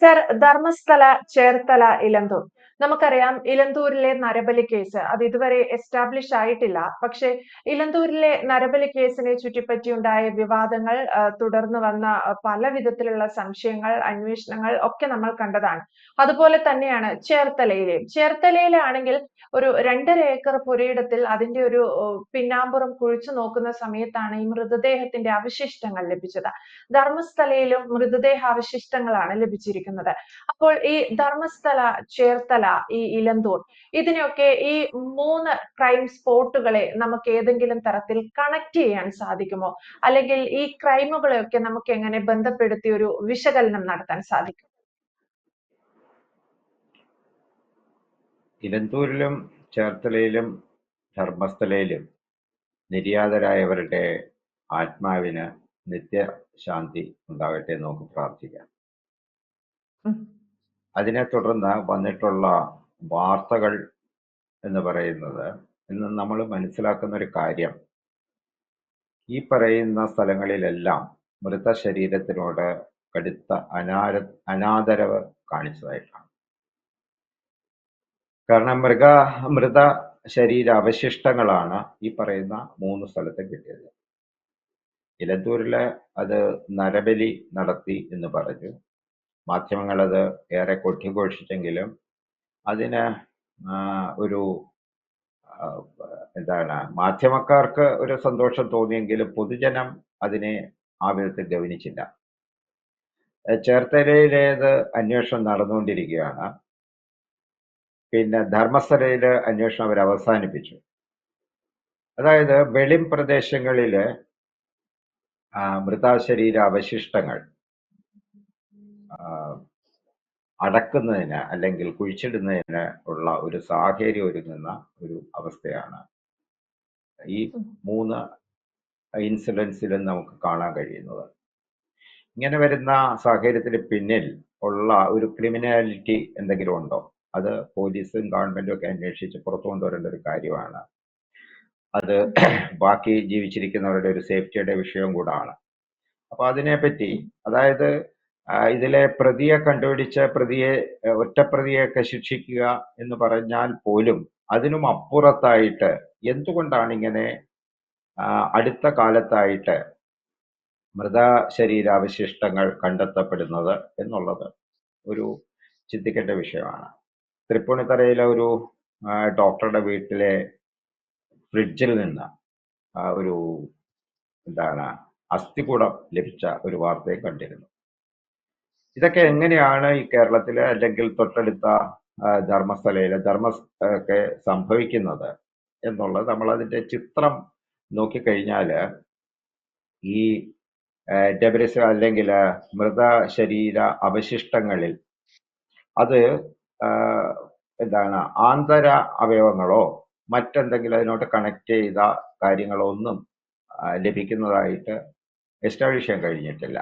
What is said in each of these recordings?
Sir, Dharmasthala, Cherthala, Elanthoor. നമുക്കറിയാം ഇലന്തൂരിലെ നരബലി case അത് ഇതുവരെ എസ്റ്റാബ്ലിഷ് ആയിട്ടില്ല. പക്ഷേ ഇലന്തൂരിലെ നരബലി കേസിനെ ചുറ്റിപ്പറ്റിയുണ്ടായ വിവാദങ്ങൾ, തുടർന്ന് വന്ന പല വിധത്തിലുള്ള സംശയങ്ങൾ, അന്വേഷണങ്ങൾ ഒക്കെ നമ്മൾ കണ്ടതാണ്. അതുപോലെ തന്നെയാണ് ചേർത്തലയിലെയും. ചേർത്തലയിലാണെങ്കിൽ ഒരു 2.5 ഏക്കർ പുരയിടത്തിൽ അതിന്റെ ഒരു പിന്നാമ്പുറം കുഴിച്ചു നോക്കുന്ന സമയത്താണ് ഈ മൃതദേഹത്തിന്റെ അവശിഷ്ടങ്ങൾ ലഭിച്ചത്. ധർമ്മസ്ഥലയിലും മൃതദേഹാവശിഷ്ടങ്ങളാണ് ലഭിച്ചിരിക്കുന്നത്. അപ്പോൾ ഈ ധർമ്മസ്ഥല, ചേർത്തല, ഈ ഇലന്തൂർ, ഇതിനെയൊക്കെ ഈ 3 ക്രൈം സ്പോട്ടുകളെ നമുക്ക് ഏതെങ്കിലും തരത്തിൽ കണക്ട് ചെയ്യാൻ സാധിക്കുമോ? അല്ലെങ്കിൽ ഈ ക്രൈമുകളെയൊക്കെ നമുക്ക് എങ്ങനെ ബന്ധപ്പെടുത്തി ഒരു വിശകലനം നടത്താൻ സാധിക്കും? ഇലന്തൂരിലും ചേർത്തലയിലും ധർമ്മസ്ഥലയിലും നിര്യാതരായവരുടെ ആത്മാവിന് നിത്യശാന്തി ഉണ്ടാകട്ടെ എന്ന് നമുക്ക് പ്രാർത്ഥിക്കാം. അതിനെ തുടർന്ന് വന്നിട്ടുള്ള വാർത്തകൾ എന്ന് പറയുന്നത്, ഇന്ന് നമ്മൾ മനസ്സിലാക്കുന്ന ഒരു കാര്യം, ഈ പറയുന്ന സ്ഥലങ്ങളിലെല്ലാം മൃതശരീരത്തിനോട് കടുത്ത അനാദരവ് കാണിച്ചതായിട്ടാണ്. കാരണം മൃത ശരീര അവശിഷ്ടങ്ങളാണ് ഈ പറയുന്ന 3 സ്ഥലത്ത് കിട്ടിയത്. ഇലത്തൂരില് അത് നരബലി നടത്തി എന്ന് പറഞ്ഞു. മാധ്യമങ്ങൾ അത് ഏറെ കൊട്ടിഘോഷിച്ചെങ്കിലും അതിന് ഒരു മാധ്യമക്കാർക്ക് ഒരു സന്തോഷം തോന്നിയെങ്കിലും പൊതുജനം അതിനെ ആ വിധത്തിൽ ഗവനിച്ചില്ല. ചേർത്തലയിലേത് അന്വേഷണം നടന്നുകൊണ്ടിരിക്കുകയാണ്. പിന്നെ ധർമ്മസ്ഥലയില് അന്വേഷണം അവർ അവസാനിപ്പിച്ചു. അതായത് വെളിം പ്രദേശങ്ങളില് മൃതശരീര അവശിഷ്ടങ്ങൾ അടക്കുന്നതിന് അല്ലെങ്കിൽ കുഴിച്ചിടുന്നതിന് ഉള്ള ഒരു സാഹചര്യം ഒരുങ്ങുന്ന ഒരു അവസ്ഥയാണ് ഈ 3 ഇൻസിഡൻസിലും നമുക്ക് കാണാൻ കഴിയുന്നത്. ഇങ്ങനെ വരുന്ന സാഹചര്യത്തിന് പിന്നിൽ ഉള്ള ഒരു ക്രിമിനാലിറ്റി എന്തെങ്കിലും ഉണ്ടോ? അത് പോലീസും ഗവൺമെന്റും ഒക്കെ അന്വേഷിച്ച് പുറത്തു കൊണ്ടുവരേണ്ട ഒരു കാര്യമാണ്. അത് ബാക്കി ജീവിച്ചിരിക്കുന്നവരുടെ ഒരു സേഫ്റ്റിയുടെ വിഷയം കൂടാണ്. അപ്പൊ അതിനെപ്പറ്റി, അതായത് ഇതിലെ പ്രതിയെ കണ്ടുപിടിച്ച ഒറ്റപ്രതിയെയൊക്കെ ശിക്ഷിക്കുക എന്ന് പറഞ്ഞാൽ പോലും അതിനും അപ്പുറത്തായിട്ട് എന്തുകൊണ്ടാണ് ഇങ്ങനെ അടുത്ത കാലത്തായിട്ട് മൃതശരീരാവശിഷ്ടങ്ങൾ കണ്ടെത്തപ്പെടുന്നത് എന്നുള്ളത് ഒരു ചിന്തിക്കേണ്ട വിഷയമാണ്. തൃപ്പൂണിത്തറയിലെ ഒരു ഡോക്ടറുടെ വീട്ടിലെ ഫ്രിഡ്ജിൽ നിന്ന് ഒരു അസ്ഥികൂടം ലഭിച്ച ഒരു വാർത്തയെ കണ്ടിരുന്നു. ഇതൊക്കെ എങ്ങനെയാണ് ഈ കേരളത്തിലെ അല്ലെങ്കിൽ തൊട്ടടുത്ത ഒക്കെ സംഭവിക്കുന്നത് എന്നുള്ളത് നമ്മൾ അതിന്റെ ചിത്രം നോക്കിക്കഴിഞ്ഞാൽ ഈ ഡെബ്രിസ് അല്ലെങ്കിൽ മൃതശരീര അവശിഷ്ടങ്ങളിൽ അത് ആന്തര അവയവങ്ങളോ മറ്റെന്തെങ്കിലും അതിനോട് കണക്ട് ചെയ്ത കാര്യങ്ങളോ ഒന്നും ലഭിക്കുന്നതായിട്ട് എസ്റ്റാബ്ലിഷ് ചെയ്യാൻ കഴിഞ്ഞിട്ടില്ല.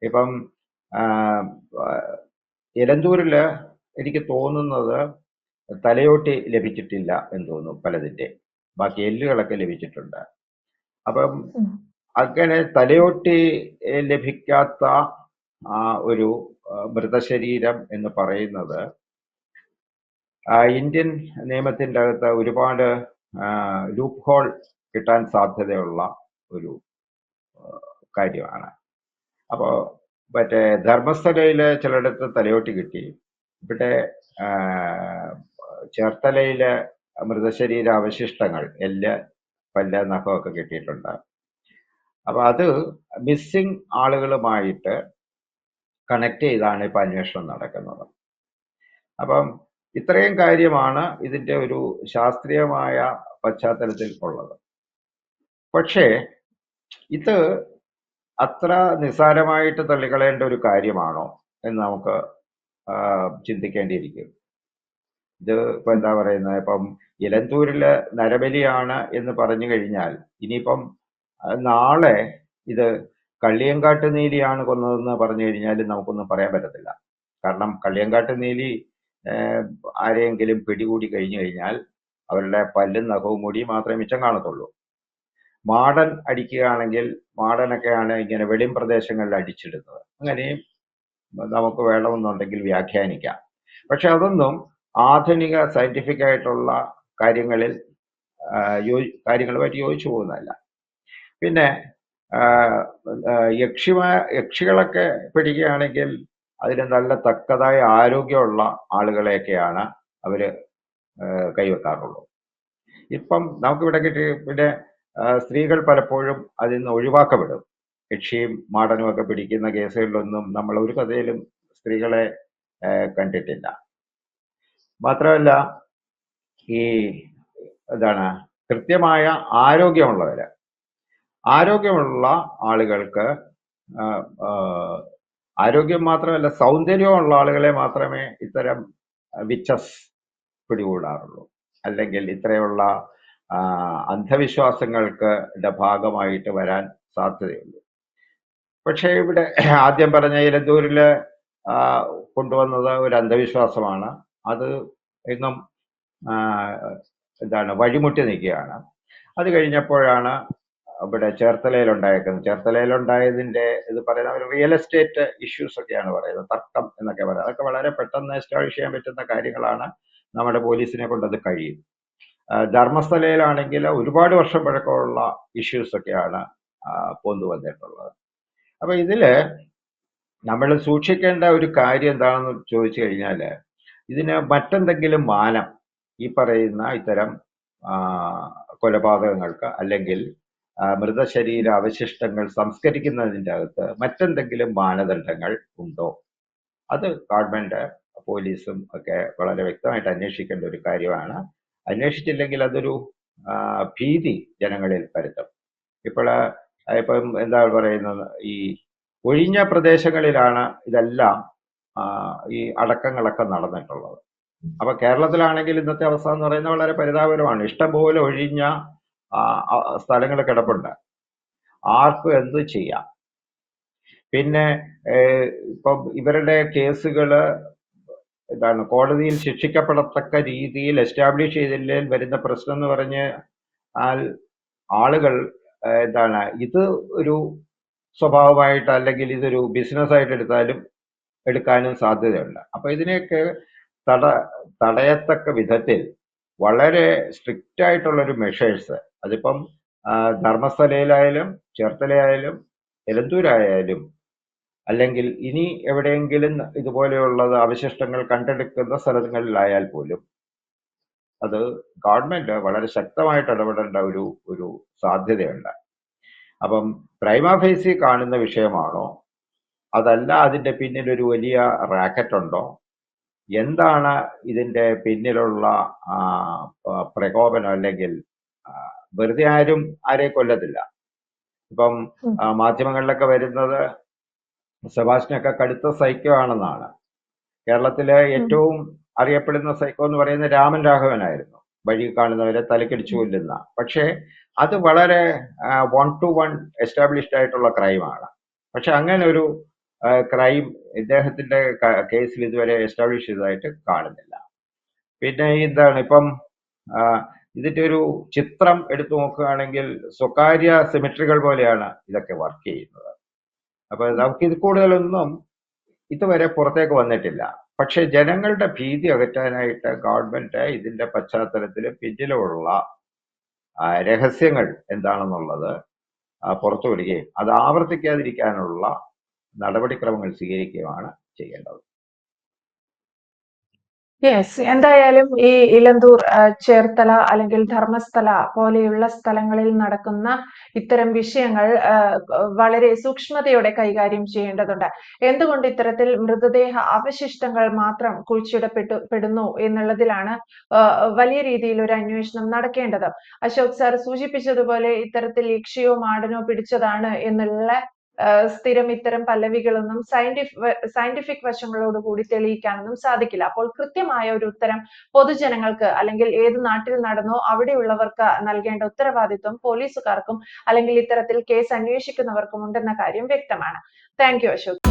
ഇപ്പം എലന്തൂരില് എനിക്ക് തോന്നുന്നത് തലയോട്ടി ലഭിച്ചിട്ടില്ല എന്ന് തോന്നുന്നു പലതിന്റെ. ബാക്കി എല്ലുകളൊക്കെ ലഭിച്ചിട്ടുണ്ട്. അപ്പം അങ്ങനെ തലയോട്ടി ലഭിക്കാത്ത ഒരു മൃതശരീരം എന്ന് പറയുന്നത് ഇന്ത്യൻ നിയമത്തിന്റെ അകത്ത് ഒരുപാട് ലൂപ്പ് ഹോൾ കിട്ടാൻ സാധ്യതയുള്ള ഒരു കാര്യമാണ്. അപ്പോൾ മറ്റേ ധർമ്മസ്ഥലയില് ചിലയിടത്ത് തലയോട്ടി കിട്ടി. ഇവിടെ ചേർത്തലയിലെ മൃതശരീര അവശിഷ്ടങ്ങൾ, എല്ല്, പല്ല്, നഖമൊക്കെ കിട്ടിയിട്ടുണ്ട്. അപ്പൊ അത് മിസ്സിംഗ് ആളുകളുമായിട്ട് കണക്ട് ചെയ്താണ് ഇപ്പൊ അന്വേഷണം നടക്കുന്നത്. അപ്പം ഇത്രയും കാര്യമാണ് ഇതിന്റെ ഒരു ശാസ്ത്രീയമായ പശ്ചാത്തലത്തിൽ ഉള്ളത്. പക്ഷേ ഇത് അത്ര നിസ്സാരമായിട്ട് തള്ളിക്കളയേണ്ട ഒരു കാര്യമാണോ എന്ന് നമുക്ക് ചിന്തിക്കേണ്ടിയിരിക്കും. ഇത് ഇപ്പൊ എന്താ പറയുന്നത്, ഇപ്പം ഇലന്തൂരില് നരബലിയാണ് എന്ന് പറഞ്ഞു കഴിഞ്ഞാൽ ഇനിയിപ്പം നാളെ ഇത് കള്ളിയങ്കാട്ട് നീലിയാണ് കൊന്നതെന്ന് പറഞ്ഞു കഴിഞ്ഞാൽ നമുക്കൊന്നും പറയാൻ പറ്റത്തില്ല. കാരണം കള്ളിയങ്കാട്ട് നീലി ആരെയെങ്കിലും പിടികൂടി കഴിഞ്ഞു കഴിഞ്ഞാൽ അവരുടെ പല്ലും നഖവും കൂടി മാത്രമേ മിച്ചം കാണത്തുള്ളൂ. മാടൻ അടിക്കുകയാണെങ്കിൽ മാടനൊക്കെയാണ് ഇങ്ങനെ വെളിം പ്രദേശങ്ങളിൽ അടിച്ചിടുന്നത്. അങ്ങനെയും നമുക്ക് വേണമെന്നുണ്ടെങ്കിൽ വ്യാഖ്യാനിക്കാം. പക്ഷെ അതൊന്നും ആധുനിക സയന്റിഫിക് ആയിട്ടുള്ള കാര്യങ്ങളിൽ കാര്യങ്ങളുമായിട്ട് യോജിച്ചു പോകുന്നതല്ല. പിന്നെ യക്ഷികളൊക്കെ പിടിക്കുകയാണെങ്കിൽ അതിന് നല്ല തക്കതായ ആരോഗ്യമുള്ള ആളുകളെയൊക്കെയാണ് അവര് കൈവെക്കാറുള്ളൂ. ഇപ്പം നമുക്കിവിടെ കിട്ടി. പിന്നെ സ്ത്രീകൾ പലപ്പോഴും അതിൽ നിന്ന് ഒഴിവാക്കപ്പെടും. യക്ഷിയും മാടനും ഒക്കെ പിടിക്കുന്ന കേസുകളിലൊന്നും നമ്മൾ ഒരു കഥയിലും സ്ത്രീകളെ കണ്ടിട്ടില്ല. മാത്രമല്ല ഈ എന്താണ് കൃത്യമായ ആരോഗ്യമുള്ള ആളുകൾക്ക് ആരോഗ്യം മാത്രമല്ല സൗന്ദര്യമുള്ള ആളുകളെ മാത്രമേ ഇത്തരം വിച്ചസ് പിടികൂടാറുള്ളൂ. അല്ലെങ്കിൽ ഇത്രയുള്ള അന്ധവിശ്വാസങ്ങൾക്ക് ഭാഗമായിട്ട് വരാൻ സാധ്യതയുള്ളൂ. പക്ഷേ ഇവിടെ ആദ്യം പറഞ്ഞ ഇലന്തൂരില് കൊണ്ടുവന്നത് ഒരു അന്ധവിശ്വാസമാണ്. അത് എങ്ങും വഴിമുട്ടി നിൽക്കുകയാണ്. അത് കഴിഞ്ഞപ്പോഴാണ് ഇവിടെ ചേർത്തലയിലുണ്ടായതിന്റെ ഇത് പറയുന്ന ഒരു റിയൽ എസ്റ്റേറ്റ് ഇഷ്യൂസ് ഒക്കെയാണ് പറയുന്നത്, തർക്കം എന്നൊക്കെ പറയുന്നത്. അതൊക്കെ വളരെ പെട്ടെന്ന് എസ്റ്റാബ്ലിഷ് ചെയ്യാൻ പറ്റുന്ന കാര്യങ്ങളാണ്. നമ്മുടെ പോലീസിനെ കൊണ്ട് അത് കഴിയും. ധർമ്മസ്ഥലയിലാണെങ്കിൽ ഒരുപാട് വർഷം പഴക്കമുള്ള ഇഷ്യൂസ് ഒക്കെയാണ് പോന്നു വന്നിട്ടുള്ളത്. അപ്പൊ ഇതില് നമ്മൾ സൂക്ഷിക്കേണ്ട ഒരു കാര്യം എന്താണെന്ന് ചോദിച്ചു കഴിഞ്ഞാൽ, ഇതിന് മറ്റെന്തെങ്കിലും മാനം ഈ പറയുന്ന ഇത്തരം കൊലപാതകങ്ങൾക്ക് അല്ലെങ്കിൽ മൃതശരീര അവശിഷ്ടങ്ങൾ സംസ്കരിക്കുന്നതിൻ്റെ അകത്ത് മറ്റെന്തെങ്കിലും മാനദണ്ഡങ്ങൾ ഉണ്ടോ? അത് ഗവൺമെന്റ് പോലീസും ഒക്കെ വളരെ വ്യക്തമായിട്ട് അന്വേഷിക്കേണ്ട ഒരു കാര്യമാണ്. അന്വേഷിച്ചില്ലെങ്കിൽ അതൊരു ഭീതി ജനങ്ങളിൽ പരത്തും. ഇപ്പം എന്താ പറയുന്നത്, ഈ ഒഴിഞ്ഞ പ്രദേശങ്ങളിലാണ് ഇതെല്ലാം ഈ അടക്കങ്ങളൊക്കെ നടന്നിട്ടുള്ളത്. അപ്പൊ കേരളത്തിലാണെങ്കിൽ ഇന്നത്തെ അവസ്ഥ എന്ന് പറയുന്നത് വളരെ പരിതാപകരമാണ്. ഇഷ്ടംപോലെ ഒഴിഞ്ഞ സ്ഥലങ്ങൾ കിടപ്പുണ്ട്, ആർക്കും എന്ത് ചെയ്യാം. പിന്നെ ഇപ്പം ഇവരുടെ കേസുകള് കോടതിയിൽ ശിക്ഷിക്കപ്പെടത്തക്ക രീതിയിൽ എസ്റ്റാബ്ലിഷ് ചെയ്തില്ലെങ്കിൽ വരുന്ന പ്രശ്നം എന്ന് പറഞ്ഞ് ആളുകൾ ഇത് ഒരു സ്വഭാവമായിട്ട് അല്ലെങ്കിൽ ഇതൊരു ബിസിനസ് ആയിട്ട് എടുക്കാനും സാധ്യതയുണ്ട്. അപ്പൊ ഇതിനെയൊക്കെ തടയത്തക്ക വിധത്തിൽ വളരെ സ്ട്രിക്റ്റ് ആയിട്ടുള്ളൊരു മെഷേഴ്സ്, അതിപ്പം ധർമ്മസ്ഥലയിലായാലും ചേർത്തലയായാലും എലന്തൂരായാലും അല്ലെങ്കിൽ ഇനി എവിടെയെങ്കിലും ഇതുപോലെയുള്ളത് അവശിഷ്ടങ്ങൾ കണ്ടെടുക്കുന്ന സ്ഥലങ്ങളിലായാൽ പോലും അത് ഗവൺമെന്റ് വളരെ ശക്തമായിട്ട് ഇടപെടേണ്ട ഒരു സാധ്യതയുണ്ട്. അപ്പം പ്രൈമാ ഫേസി കാണുന്ന വിഷയമാണോ, അതല്ല അതിന്റെ പിന്നിൽ ഒരു വലിയ റാക്കറ്റ് ഉണ്ടോ, എന്താണ് ഇതിന്റെ പിന്നിലുള്ള പ്രകോപനം? അല്ലെങ്കിൽ വെറുതെ ആരെ കൊല്ലത്തില്ല. ഇപ്പം മാധ്യമങ്ങളിലൊക്കെ വരുന്നത് സെബാസ്റ്റ്യനൊക്കെ കടുത്ത സൈക്കോ ആണെന്നാണ്. കേരളത്തിലെ ഏറ്റവും അറിയപ്പെടുന്ന സൈക്കോ എന്ന് പറയുന്നത് രാമൻ രാഘവനായിരുന്നു, വഴി കാണുന്നവരെ തലക്കടിച്ചു കൊല്ലുന്ന. പക്ഷേ അത് വളരെ 1-to-1 എസ്റ്റാബ്ലിഷ്ഡ് ആയിട്ടുള്ള ക്രൈമാണ്. പക്ഷെ അങ്ങനെ ഒരു ക്രൈം ഇദ്ദേഹത്തിന്റെ കേസിൽ ഇതുവരെ എസ്റ്റാബ്ലിഷ് ചെയ്തതായിട്ട് കാണുന്നില്ല. പിന്നെ ഇപ്പം ഇതിന്റെ ഒരു ചിത്രം എടുത്തു നോക്കുകയാണെങ്കിൽ സ്വകാര്യ സെമിട്രികൾ പോലെയാണ് ഇതൊക്കെ വർക്ക് ചെയ്യുന്നത്. അപ്പൊ നമുക്ക് ഇത് കൂടുതലൊന്നും ഇതുവരെ പുറത്തേക്ക് വന്നിട്ടില്ല. പക്ഷെ ജനങ്ങളുടെ ഭീതി അകറ്റാനായിട്ട് ഗവൺമെന്റ് ഇതിന്റെ പശ്ചാത്തലത്തിൽ പിന്നിലുള്ള രഹസ്യങ്ങൾ എന്താണെന്നുള്ളത് പുറത്തു വിടുകയും അത് ആവർത്തിക്കാതിരിക്കാനുള്ള നടപടിക്രമങ്ങൾ സ്വീകരിക്കുകയാണ് ചെയ്യേണ്ടത്. യെസ്, എന്തായാലും ഈ ഇലന്തൂർ, ചേർത്തല അല്ലെങ്കിൽ ധർമ്മസ്ഥല പോലെയുള്ള സ്ഥലങ്ങളിൽ നടക്കുന്ന ഇത്തരം വിഷയങ്ങൾ വളരെ സൂക്ഷ്മതയോടെ കൈകാര്യം ചെയ്യേണ്ടതുണ്ട്. എന്തുകൊണ്ട് ഇത്തരത്തിൽ മൃതദേഹ അവശിഷ്ടങ്ങൾ മാത്രം കുഴിച്ചിടപ്പെടുന്നു എന്നുള്ളതിലാണ് വലിയ രീതിയിൽ ഒരു അന്വേഷണം നടക്കേണ്ടത്. അശോക് സാർ സൂചിപ്പിച്ചതുപോലെ ഇത്തരത്തിൽ യക്ഷിയോ മാടനോ പിടിച്ചതാണ് എന്നുള്ള സ്ഥിരം ഇത്തരം പല്ലവികളൊന്നും സയന്റിഫിക് വശങ്ങളോടുകൂടി തെളിയിക്കാനൊന്നും സാധിക്കില്ല. അപ്പോൾ കൃത്യമായ ഒരു ഉത്തരം പൊതുജനങ്ങൾക്ക് അല്ലെങ്കിൽ ഏത് നാട്ടിൽ നടന്നോ അവിടെയുള്ളവർക്ക് നൽകേണ്ട ഉത്തരവാദിത്വം പോലീസുകാർക്കും അല്ലെങ്കിൽ ഇത്തരത്തിൽ കേസ് അന്വേഷിക്കുന്നവർക്കും ഉണ്ടെന്ന കാര്യം വ്യക്തമാണ്. Thank you Ashok.